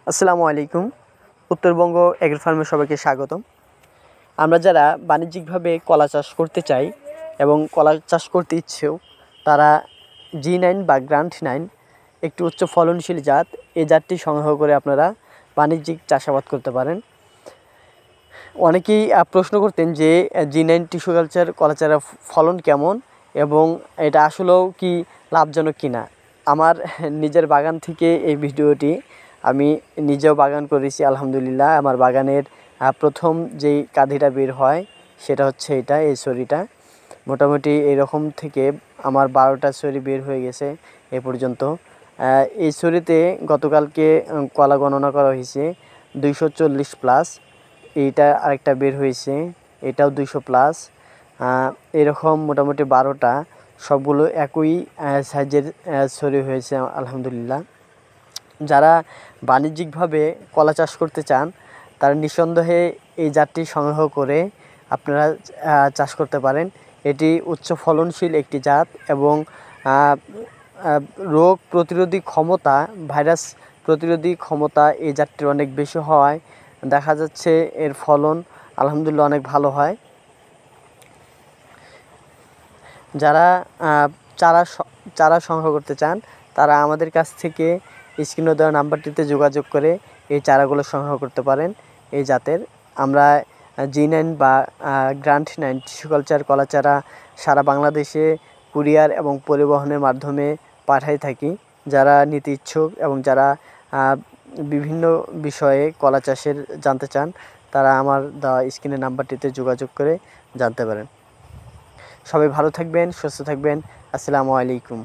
আসসালামু আলাইকুম। উত্তরবঙ্গ এগ্রো ফার্মে সবাইকে স্বাগতম। আমরা যারা বাণিজ্যিকভাবে কলা চাষ করতে চাই এবং কলা চাষ করতে ইচ্ছেও, তারা G9 বা গ্রান্ট9 একটি উচ্চ ফলনশীল জাত, এই জাতটি সংগ্রহ করে আপনারা বাণিজ্যিক চাষাবাদ করতে পারেন। অনেকেই প্রশ্ন করতেন যে G9 টিস্যু কালচার কলা চারা ফলন কেমন এবং এটা আসলেও কি লাভজনক কিনা। আমার নিজের বাগান থেকে এই ভিডিওটি আমি নিজেও বাগান করেছি, আলহামদুলিল্লাহ। আমার বাগানের প্রথম যেই কাঁধিটা বের হয় সেটা হচ্ছে এই ছড়িটা। মোটামুটি এরকম থেকে আমার 12টা ছড়ি বের হয়ে গেছে এ পর্যন্ত। এই ছড়িতে গতকালকে কলা গণনা করা হয়েছে 240 প্লাস। এইটা আরেকটা বের হয়েছে, এটাও 200 প্লাস। এরকম মোটামুটি 12টা, সবগুলো একই সাইজের ছড়ি হয়েছে, আলহামদুলিল্লাহ। যারা বাণিজ্যিকভাবে কলা চাষ করতে চান তারা নিঃসন্দেহে এই জাতটি সংগ্রহ করে আপনারা চাষ করতে পারেন। এটি উচ্চ ফলনশীল একটি জাত এবং রোগ প্রতিরোধী ক্ষমতা, ভাইরাস প্রতিরোধী ক্ষমতা এই জাতটির অনেক বেশি হওয়ায় দেখা যাচ্ছে এর ফলন আলহামদুলিল্লাহ অনেক ভালো হয়। যারা চারা সংগ্রহ করতে চান তারা আমাদের কাছ থেকে স্ক্রিনে দেওয়া নাম্বারটিতে যোগাযোগ করে এই চারাগুলো সংগ্রহ করতে পারেন। এই জাতের আমরা G9 বা গ্রান্ট9 টিস্যু কালচার কলা চারা সারা বাংলাদেশে কুরিয়ার এবং পরিবহনের মাধ্যমে পাঠাই থাকি। যারা নিতে ইচ্ছুক এবং যারা বিভিন্ন বিষয়ে কলা চাষের জানতে চান তারা আমার দেওয়া স্ক্রিনের নাম্বারটিতে যোগাযোগ করে জানতে পারেন। সবাই ভালো থাকবেন, সুস্থ থাকবেন। আসসালামু আলাইকুম।